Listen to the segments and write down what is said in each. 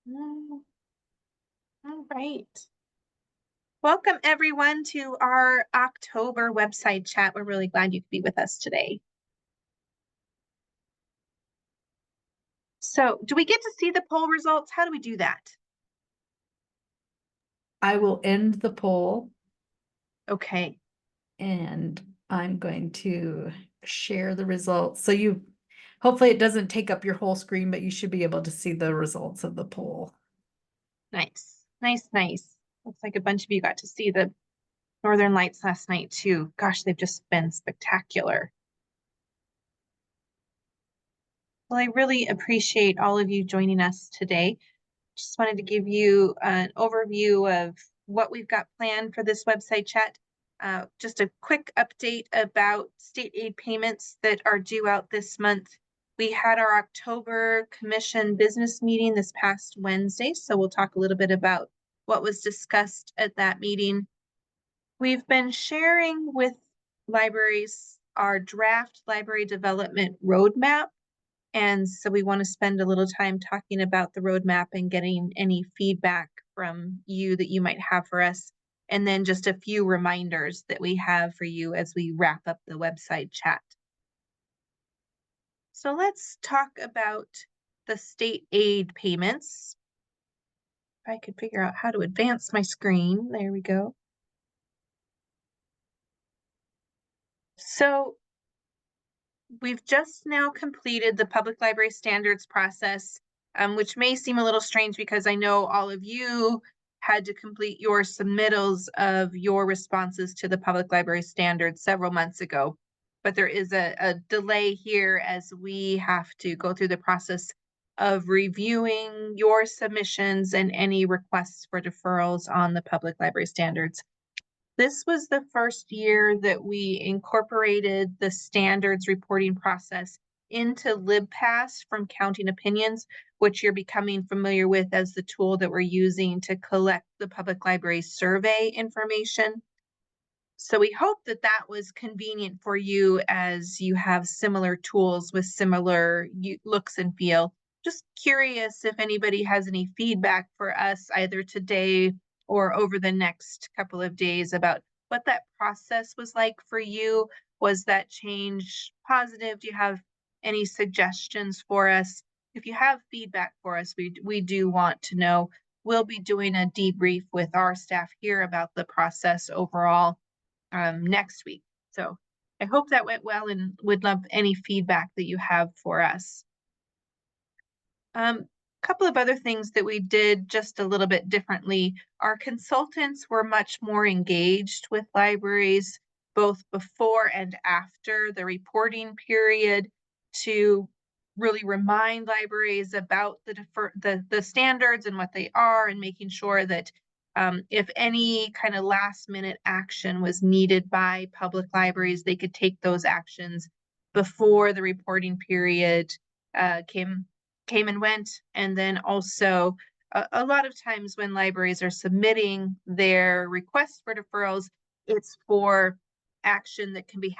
Mm, all right. Welcome everyone to our October website chat. We're really glad you could be with us today. So, do we get to see the poll results? How do we do that? I will end the poll Okay. and I'm going to share the results. So hopefully it doesn't take up your whole screen, but you should be able to see the results of the poll. Nice. Nice, nice. Looks like a bunch of you got to see the Northern Lights last night too. Gosh, they've just been spectacular. Well, I really appreciate all of you joining us today. Just wanted to give you an overview of what we've got planned for this website chat. Just a quick update about state aid payments that are due out this month. We had our October commission business meeting this past Wednesday, so we'll talk a little bit about what was discussed at that meeting. We've been sharing with libraries our draft library development roadmap. And so we want to spend a little time talking about the roadmap and getting any feedback from you that you might have for us. And then just a few reminders that we have for you as we wrap up the website chat. So let's talk about the state aid payments. If I could figure out how to advance my screen. There we go. So we've just now completed the public library standards process, which may seem a little strange because I know all of you had to complete your submittals of your responses to the public library standards several months ago. But there is a delay here as we have to go through the process of reviewing your submissions and any requests for deferrals on the public library standards. This was the first year that we incorporated the standards reporting process into LibPass from Counting Opinions, which you're becoming familiar with as the tool that we're using to collect the public library survey information. So we hope that that was convenient for you as you have similar tools with similar looks and feel. Just curious if anybody has any feedback for us either today or over the next couple of days about what that process was like for you. Was that change positive? Do you have any suggestions for us? If you have feedback for us, we do want to know. We'll be doing a debrief with our staff here about the process overall next week. So I hope that went well and would love any feedback that you have for us. Couple of other things that we did just a little bit differently. Our consultants were much more engaged with libraries, both before and after the reporting period, to really remind libraries about the standards and what they are, and making sure that if any kind of last minute action was needed by public libraries, they could take those actions before the reporting period came and went. And then also a lot of times when libraries are submitting their requests for deferrals, it's for action that can be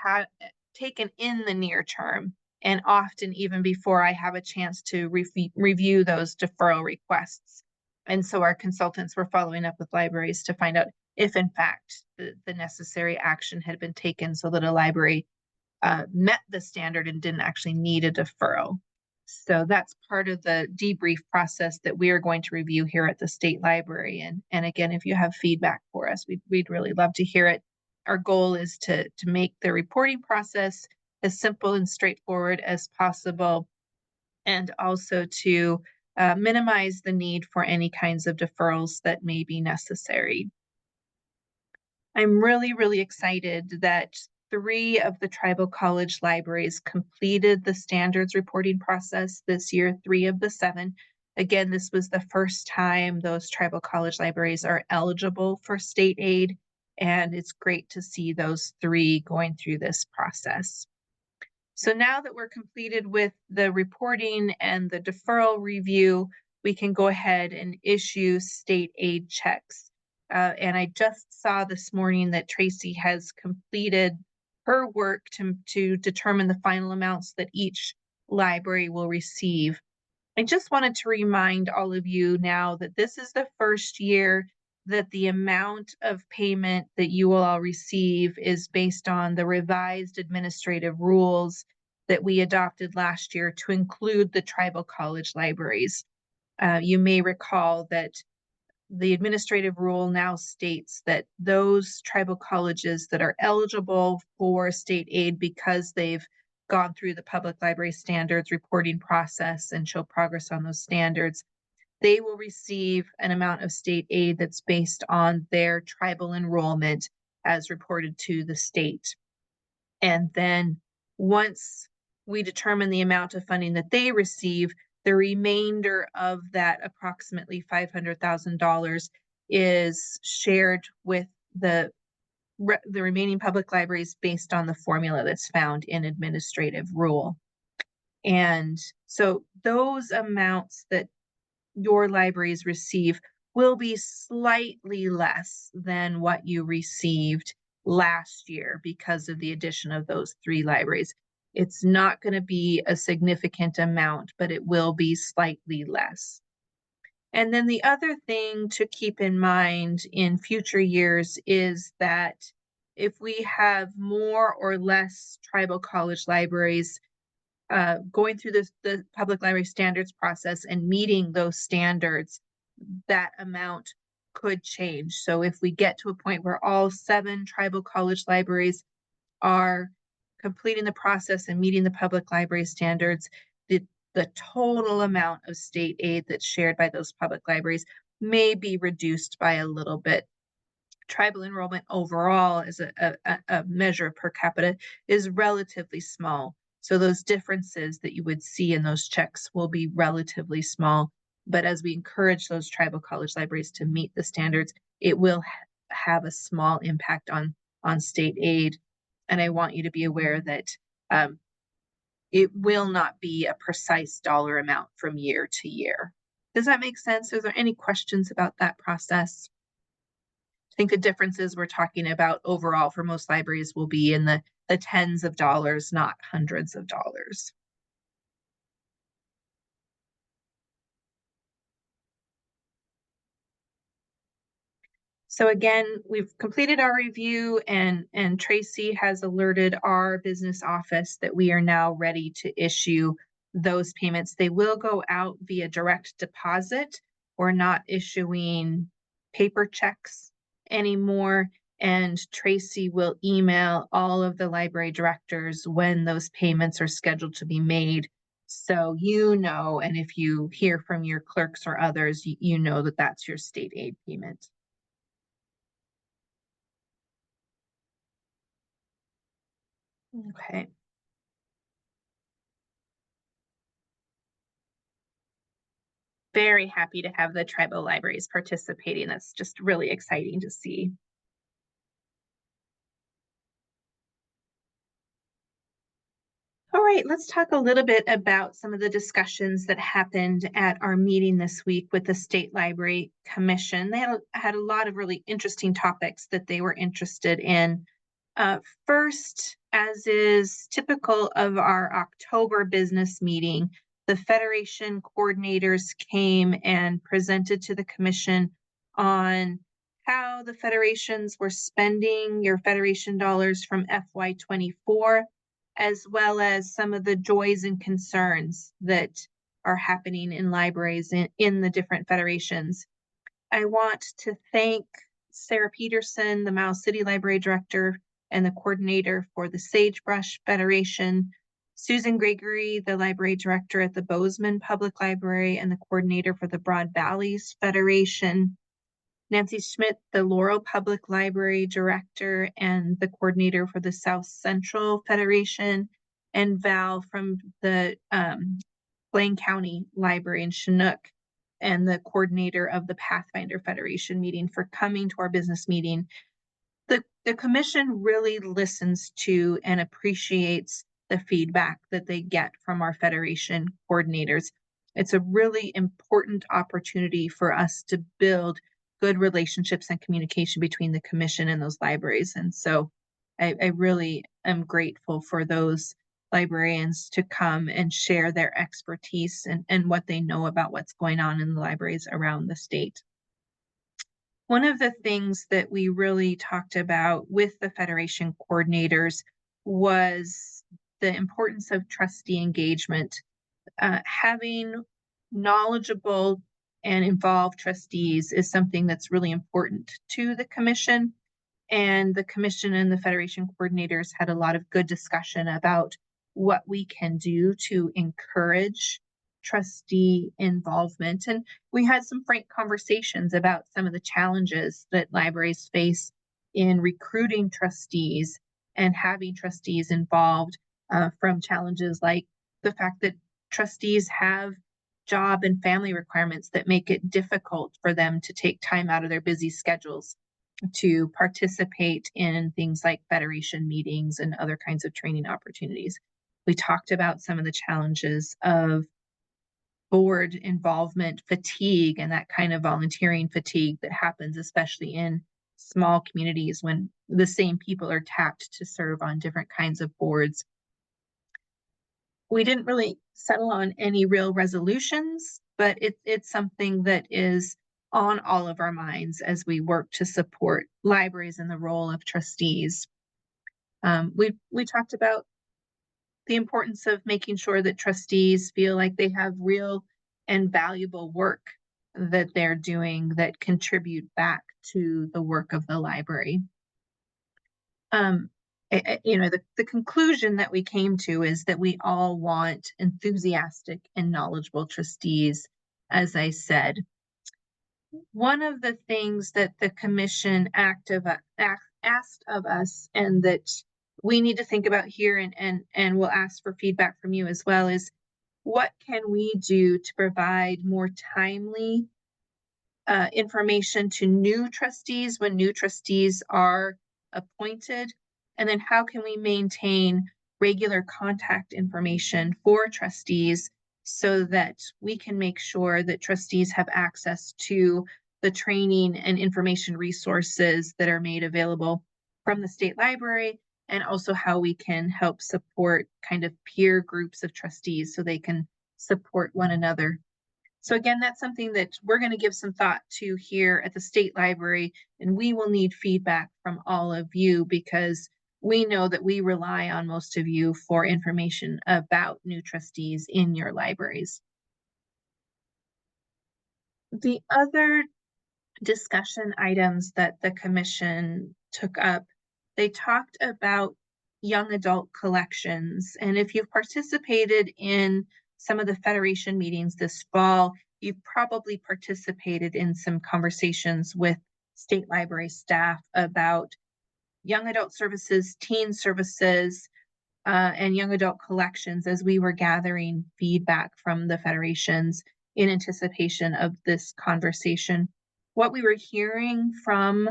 taken in the near term, and often even before I have a chance to review those deferral requests. And so our consultants were following up with libraries to find out if in fact the necessary action had been taken so that a library met the standard and didn't actually need a deferral. So that's part of the debrief process that we are going to review here at the State Library. And again, if you have feedback for us, we'd really love to hear it. Our goal is to make the reporting process as simple and straightforward as possible, and also to minimize the need for any kinds of deferrals that may be necessary. I'm really, really excited that 3 of the tribal college libraries completed the standards reporting process this year, 3 of the 7. Again, this was the first time those tribal college libraries are eligible for state aid, and it's great to see those 3 going through this process. So now that we're completed with the reporting and the deferral review, we can go ahead and issue state aid checks. And I just saw this morning that Tracy has completed her work to determine the final amounts that each library will receive. I just wanted to remind all of you now that this is the first year that the amount of payment that you will all receive is based on the revised administrative rules that we adopted last year to include the tribal college libraries. You may recall that the administrative rule now states that those tribal colleges that are eligible for state aid because they've gone through the public library standards reporting process and show progress on those standards, they will receive an amount of state aid that's based on their tribal enrollment as reported to the state. And then once we determine the amount of funding that they receive, the remainder of that approximately $500,000 is shared with the remaining public libraries based on the formula that's found in administrative rule. And so those amounts that your libraries receive will be slightly less than what you received last year because of the addition of those 3 libraries. It's not going to be a significant amount, but it will be slightly less. And then the other thing to keep in mind in future years is that if we have more or less tribal college libraries going through the public library standards process and meeting those standards, that amount could change. So if we get to a point where all 7 tribal college libraries are completing the process and meeting the public library standards, the total amount of state aid that's shared by those public libraries may be reduced by a little bit. Tribal enrollment overall as a measure per capita is relatively small. So those differences that you would see in those checks will be relatively small. But as we encourage those tribal college libraries to meet the standards, it will have a small impact on state aid. And I want you to be aware that it will not be a precise dollar amount from year to year. Does that make sense? Is there any questions about that process? I think the differences we're talking about overall for most libraries will be in the tens of dollars, not hundreds of dollars. So again, we've completed our review and Tracy has alerted our business office that we are now ready to issue those payments. They will go out via direct deposit. We're not issuing paper checks anymore. And Tracy will email all of the library directors when those payments are scheduled to be made. So you know, and if you hear from your clerks or others, you know that that's your state aid payment. Okay. Very happy to have the tribal libraries participating. That's just really exciting to see. All right, let's talk a little bit about some of the discussions that happened at our meeting this week with the State Library Commission. They had a lot of really interesting topics that they were interested in. First, as is typical of our October business meeting, the Federation coordinators came and presented to the Commission on how the federations were spending your Federation dollars from FY24, as well as some of the joys and concerns that are happening in libraries in the different federations. I want to thank Sarah Peterson, the Miles City Library Director and the coordinator for the Sagebrush Federation, Susan Gregory, the Library Director at the Bozeman Public Library and the coordinator for the Broad Valleys Federation, Nancy Schmidt, the Laurel Public Library Director and the coordinator for the South Central Federation, and Val from the Blaine County Library in Chinook and the coordinator of the Pathfinder Federation meeting for coming to our business meeting. The commission really listens to and appreciates the feedback that they get from our Federation coordinators. It's a really important opportunity for us to build good relationships and communication between the commission and those libraries. And so I really am grateful for those librarians to come and share their expertise and what they know about what's going on in the libraries around the state. One of the things that we really talked about with the Federation coordinators was the importance of trustee engagement. Having knowledgeable and involved trustees is something that's really important to the commission. And the commission and the Federation coordinators had a lot of good discussion about what we can do to encourage trustee involvement. And we had some frank conversations about some of the challenges that libraries face in recruiting trustees and having trustees involved, from challenges like the fact that trustees have job and family requirements that make it difficult for them to take time out of their busy schedules to participate in things like Federation meetings and other kinds of training opportunities. We talked about some of the challenges of board involvement fatigue and that kind of volunteering fatigue that happens, especially in small communities when the same people are tapped to serve on different kinds of boards. We didn't really settle on any real resolutions, but it's something that is on all of our minds as we work to support libraries in the role of trustees. We talked about the importance of making sure that trustees feel like they have real and valuable work that they're doing that contribute back to the work of the library. The conclusion that we came to is that we all want enthusiastic and knowledgeable trustees, as I said. One of the things that the commission asked of us, and that we need to think about here, and we'll ask for feedback from you as well, is what can we do to provide more timely information to new trustees when new trustees are appointed? And then how can we maintain regular contact information for trustees so that we can make sure that trustees have access to the training and information resources that are made available from the state library, and also how we can help support kind of peer groups of trustees so they can support one another. So again, that's something that we're going to give some thought to here at the state library, and we will need feedback from all of you because we know that we rely on most of you for information about new trustees in your libraries. The other discussion items that the commission took up, they talked about young adult collections. And if you've participated in some of the Federation meetings this fall, you've probably participated in some conversations with state library staff about young adult services, teen services, and young adult collections as we were gathering feedback from the federations in anticipation of this conversation. What we were hearing from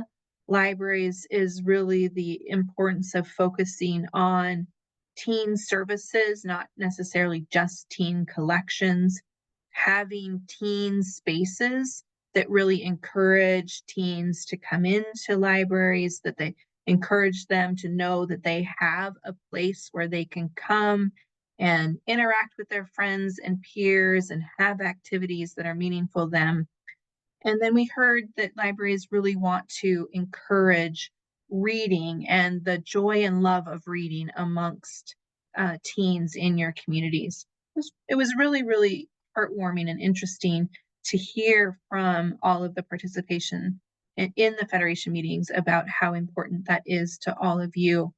libraries is really the importance of focusing on teen services, not necessarily just teen collections, having teen spaces that really encourage teens to come into libraries, that they encourage them to know that they have a place where they can come and interact with their friends and peers and have activities that are meaningful to them. And then we heard that libraries really want to encourage reading and the joy and love of reading amongst teens in your communities. It was really, really heartwarming and interesting to hear from all of the participation in the Federation meetings about how important that is to all of you.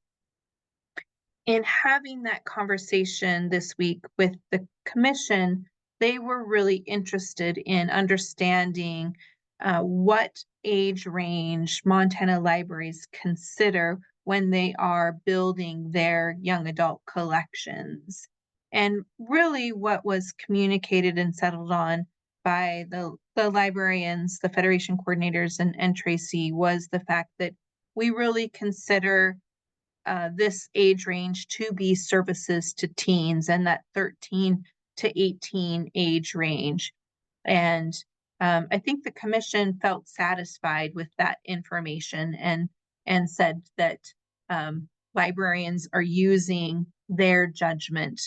In having that conversation this week with the commission, they were really interested in understanding what age range Montana libraries consider when they are building their young adult collections. And really what was communicated and settled on by the librarians, the Federation coordinators, and Tracy was the fact that we really consider this age range to be services to teens and that 13 to 18 age range. And I think the commission felt satisfied with that information and said that librarians are using their judgment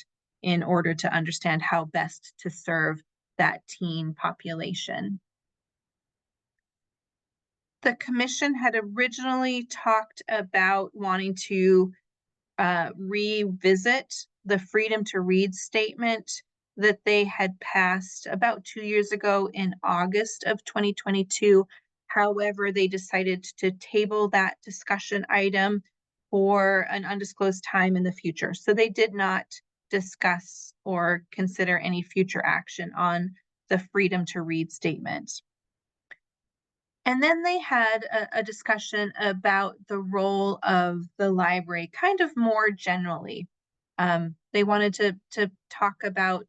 in order to understand how best to serve that teen population. The commission had originally talked about wanting to revisit the freedom to read statement that they had passed about 2 years ago in August of 2022. However, they decided to table that discussion item for an undisclosed time in the future. So they did not discuss or consider any future action on the freedom to read statement. And then they had a discussion about the role of the library, kind of more generally. They wanted to talk about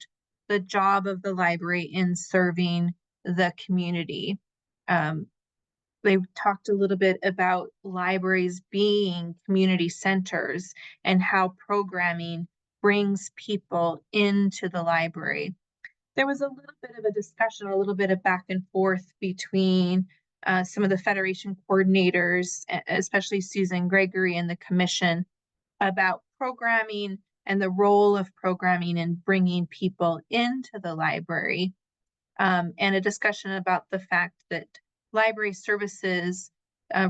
the job of the library in serving the community. They talked a little bit about libraries being community centers and how programming brings people into the library. There was a little bit of a discussion, a little bit of back and forth between some of the Federation coordinators, especially Susan Gregory and the commission, about programming and the role of programming in bringing people into the library, and a discussion about the fact that library services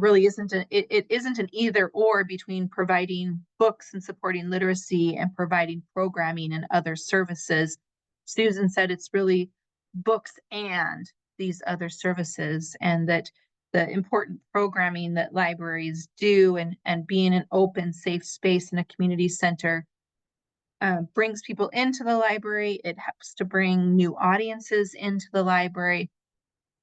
really isn't it isn't an either or between providing books and supporting literacy and providing programming and other services. Susan said it's really books and these other services, and that the important programming that libraries do and being an open, safe space in a community center brings people into the library. It helps to bring new audiences into the library.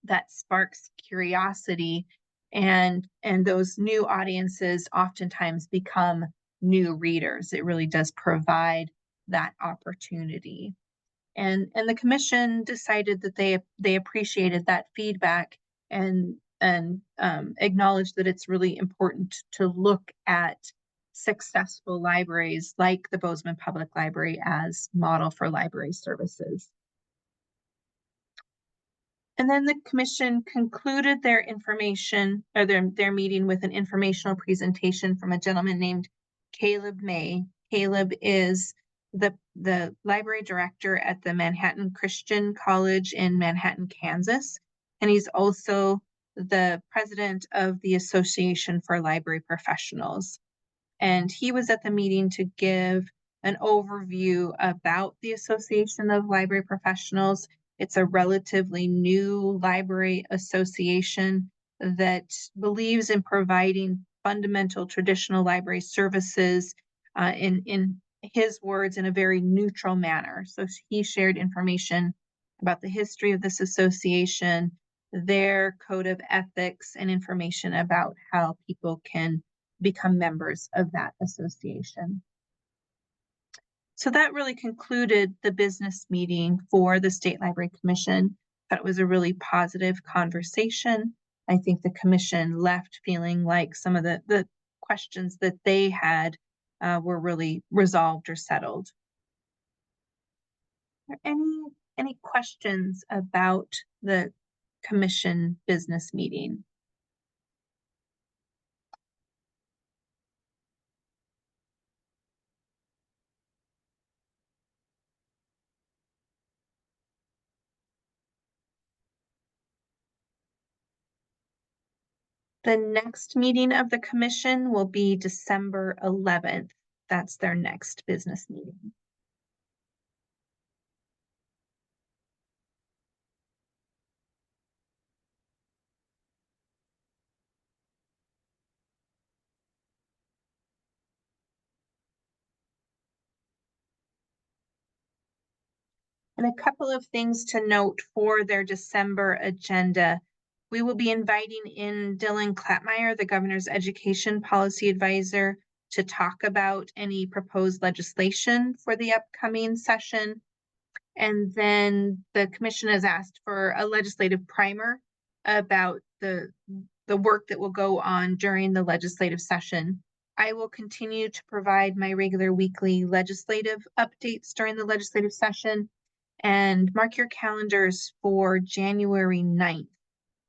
That sparks curiosity, and those new audiences oftentimes become new readers. It really does provide that opportunity. And the commission decided that they appreciated that feedback and acknowledged that it's really important to look at successful libraries like the Bozeman Public Library as model for library services. And then the commission concluded their information or their meeting with an informational presentation from a gentleman named Caleb May. Caleb is the library director at the Manhattan Christian College in Manhattan, Kansas, and he's also the president of the Association for Library Professionals. And he was at the meeting to give an overview about the Association of Library Professionals. It's a relatively new library association that believes in providing fundamental traditional library services in his words, in a very neutral manner. So he shared information about the history of this association, their code of ethics, and information about how people can become members of that association. So that really concluded the business meeting for the State Library Commission. I thought it was a really positive conversation. I think the commission left feeling like some of the questions that they had were really resolved or settled. Are there any questions about the commission business meeting? The next meeting of the commission will be December 11th. That's their next business meeting. And a couple of things to note for their December agenda. We will be inviting in Dylan Klappmeyer, the governor's education policy advisor, to talk about any proposed legislation for the upcoming session. And then the commission has asked for a legislative primer about the work that will go on during the legislative session. I will continue to provide my regular weekly legislative updates during the legislative session. And mark your calendars for January 9th.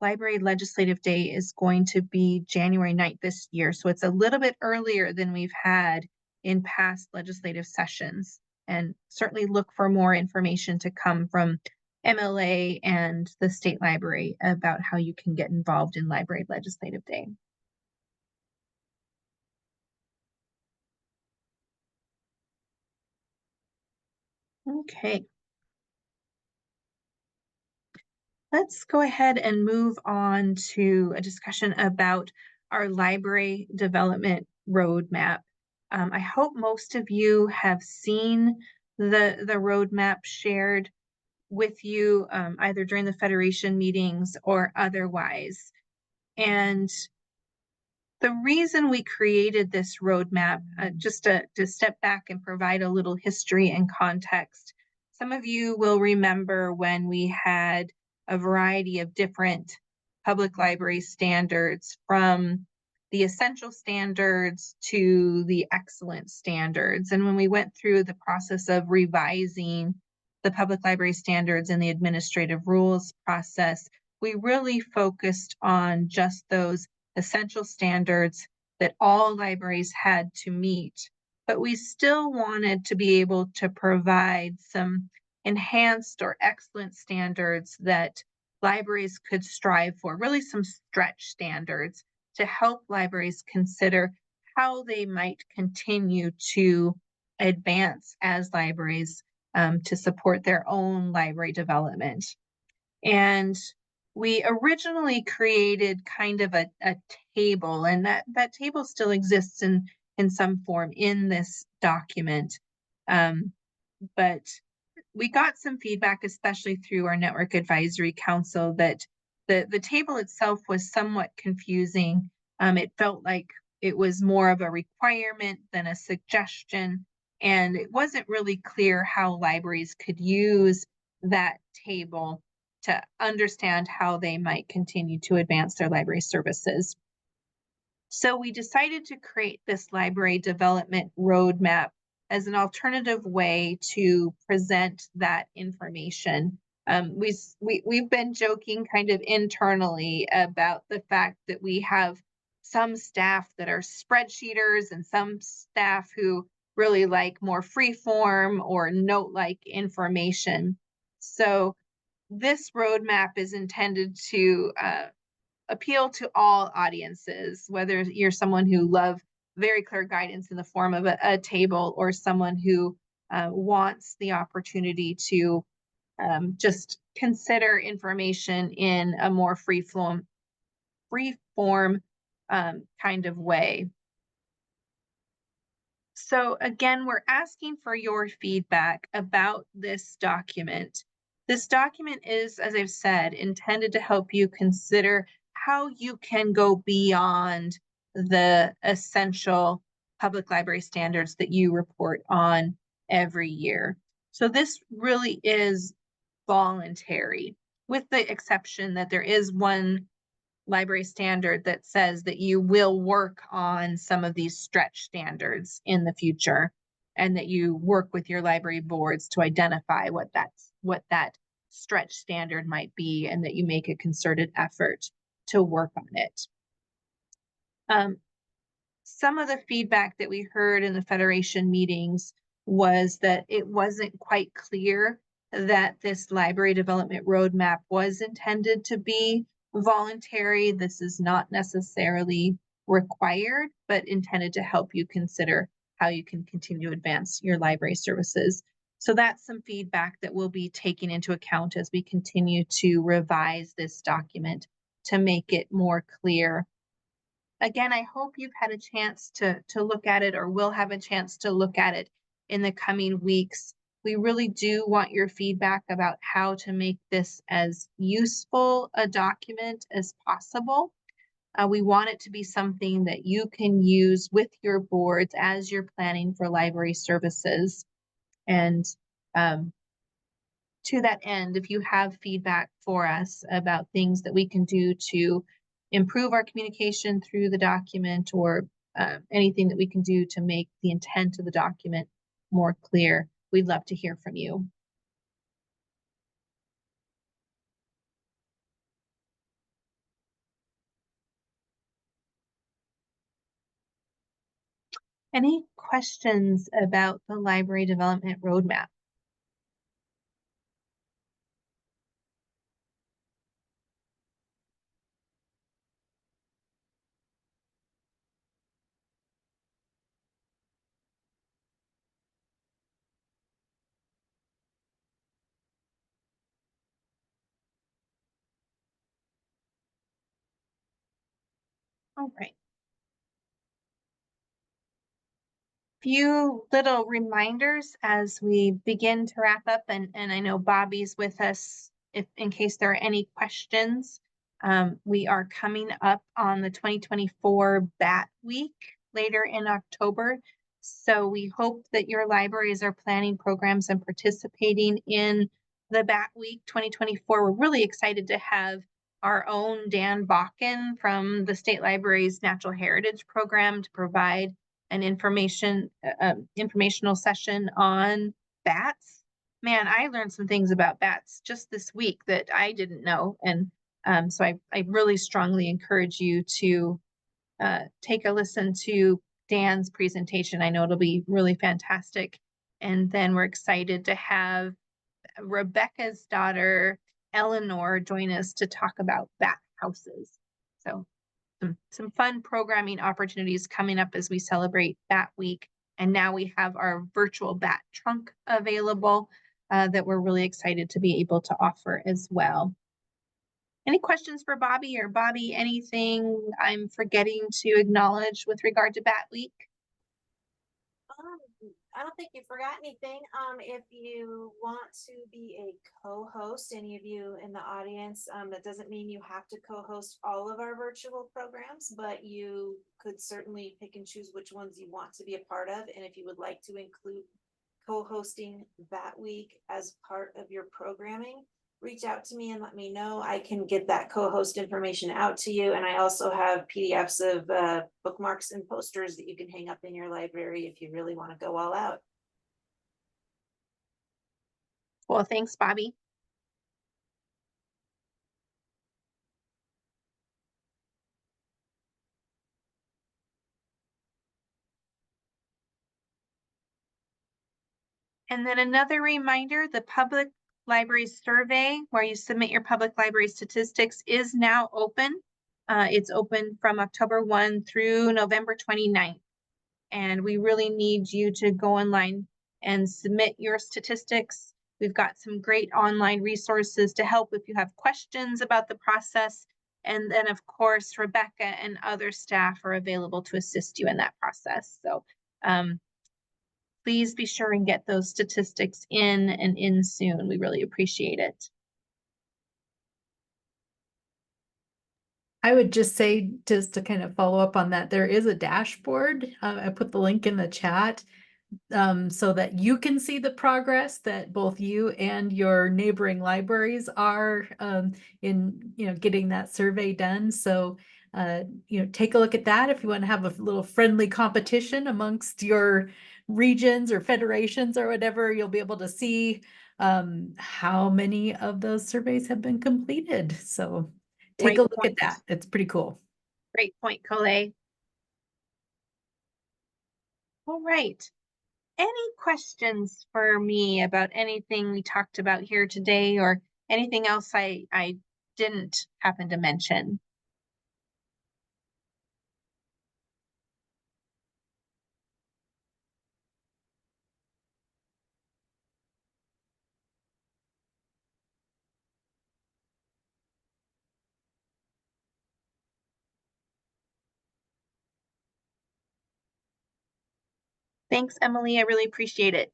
Library Legislative Day is going to be January 9th this year. So it's a little bit earlier than we've had in past legislative sessions. And certainly look for more information to come from MLA and the state library about how you can get involved in Library Legislative Day. Okay. Let's go ahead and move on to a discussion about our library development roadmap. I hope most of you have seen the roadmap shared with you either during the Federation meetings or otherwise. And the reason we created this roadmap, just to step back and provide a little history and context, some of you will remember when we had a variety of different public library standards, from the essential standards to the excellent standards. And when we went through the process of revising the public library standards and the administrative rules process, we really focused on just those essential standards that all libraries had to meet, but we still wanted to be able to provide some enhanced or excellent standards that libraries could strive for, really some stretch standards to help libraries consider how they might continue to advance as libraries to support their own library development. And we originally created kind of a table, and that table still exists in some form in this document. But we got some feedback, especially through our Network Advisory Council, that the table itself was somewhat confusing. It felt like it was more of a requirement than a suggestion, and it wasn't really clear how libraries could use that table to understand how they might continue to advance their library services. So we decided to create this library development roadmap as an alternative way to present that information. We've been joking kind of internally about the fact that we have some staff that are spreadsheeters and some staff who really like more free form or note-like information. So this roadmap is intended to appeal to all audiences, whether you're someone who loves very clear guidance in the form of a table, or someone who wants the opportunity to just consider information in a more free form kind of way. So again, we're asking for your feedback about this document. This document is, as I've said, intended to help you consider how you can go beyond the essential public library standards that you report on every year. So this really is voluntary, with the exception that there is one library standard that says that you will work on some of these stretch standards in the future, and that you work with your library boards to identify what that stretch standard might be, and that you make a concerted effort to work on it. Some of the feedback that we heard in the Federation meetings was that it wasn't quite clear that this library development roadmap was intended to be voluntary. This is not necessarily required, but intended to help you consider how you can continue to advance your library services. So that's some feedback that we'll be taking into account as we continue to revise this document to make it more clear. Again, I hope you've had a chance to look at it, or will have a chance to look at it in the coming weeks. We really do want your feedback about how to make this as useful a document as possible. We want it to be something that you can use with your boards as you're planning for library services. And to that end, if you have feedback for us about things that we can do to improve our communication through the document, or anything that we can do to make the intent of the document more clear, we'd love to hear from you. Any questions about the library development roadmap? All right. Few little reminders as we begin to wrap up, and I know Bobby's with us if in case there are any questions. We are coming up on the 2024 BAT week later in October. So we hope that your libraries are planning programs and participating in the BAT week 2024. We're really excited to have our own Dan Bakken from the State Library's Natural Heritage Program to provide an informational session on bats. Man, I learned some things about bats just this week that I didn't know. And so I really strongly encourage you to take a listen to Dan's presentation. I know it'll be really fantastic. And then we're excited to have Rebecca's daughter, Eleanor, join us to talk about bat houses. So some fun programming opportunities coming up as we celebrate Bat Week. And now we have our virtual Bat Trunk available that we're really excited to be able to offer as well. Any questions for Bobby, or Bobby, anything I'm forgetting to acknowledge with regard to Bat Week? I don't think you forgot anything. If you want to be a co-host, any of you in the audience, that doesn't mean you have to co-host all of our virtual programs, but you could certainly pick and choose which ones you want to be a part of. And if you would like to include co-hosting that week as part of your programming, reach out to me and let me know. I can get that co-host information out to you. And I also have PDFs of bookmarks and posters that you can hang up in your library if you really want to go all out. Well, thanks, Bobby. And then another reminder, the public library survey where you submit your public library statistics is now open. It's open from October 1 through November 29th. And we really need you to go online and submit your statistics. We've got some great online resources to help if you have questions about the process. And then, of course, Rebecca and other staff are available to assist you in that process. So please be sure and get those statistics in and in soon. We really appreciate it. I would just say, just to kind of follow up on that, there is a dashboard. I put the link in the chat so that you can see the progress that both you and your neighboring libraries are in, getting that survey done. So, take a look at that if you want to have a little friendly competition amongst your regions or federations or whatever. You'll be able to see how many of those surveys have been completed. So take a look at that. It's pretty cool. Great point, Colette. All right. Any questions for me about anything we talked about here today, or anything else I didn't happen to mention? Thanks, Emily. I really appreciate it.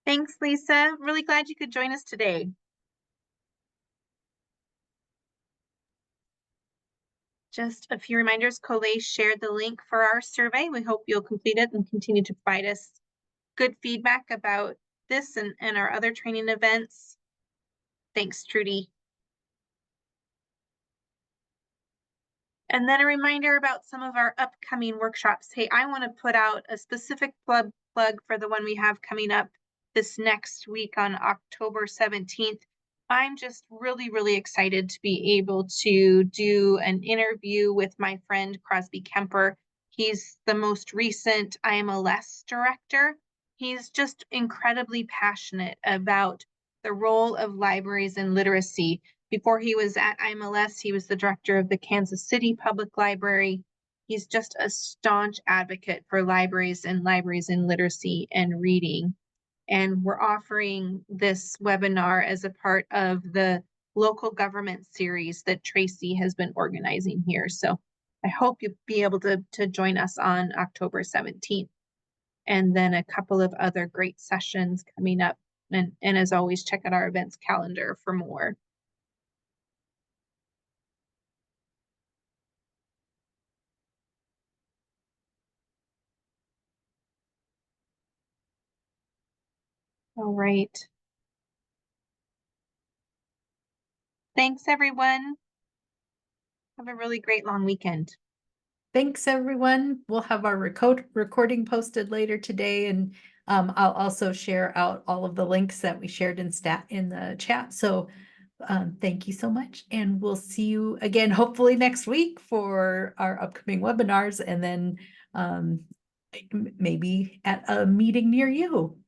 Thanks, Lisa. Really glad you could join us today. Just a few reminders, Colette shared the link for our survey. We hope you'll complete it and continue to provide us good feedback about this and our other training events. Thanks, Trudy. And then a reminder about some of our upcoming workshops. Hey, I want to put out a specific plug for the one we have coming up this next week on October 17th. I'm just really excited to be able to do an interview with my friend Crosby Kemper. He's the most recent IMLS director. He's just incredibly passionate about the role of libraries in literacy. Before he was at IMLS, he was the director of the Kansas City Public Library. He's just a staunch advocate for libraries and libraries in literacy and reading. And we're offering this webinar as a part of the local government series that Tracy has been organizing here. So I hope you'll be able to join us on October 17th. And then a couple of other great sessions coming up. And as always, check out our events calendar for more. All right. Thanks, everyone. Have a really great long weekend. Thanks, everyone. We'll have our recording posted later today, and I'll also share out all of the links that we shared in the chat. So thank you so much, and we'll see you again hopefully next week for our upcoming webinars, and then maybe at a meeting near you.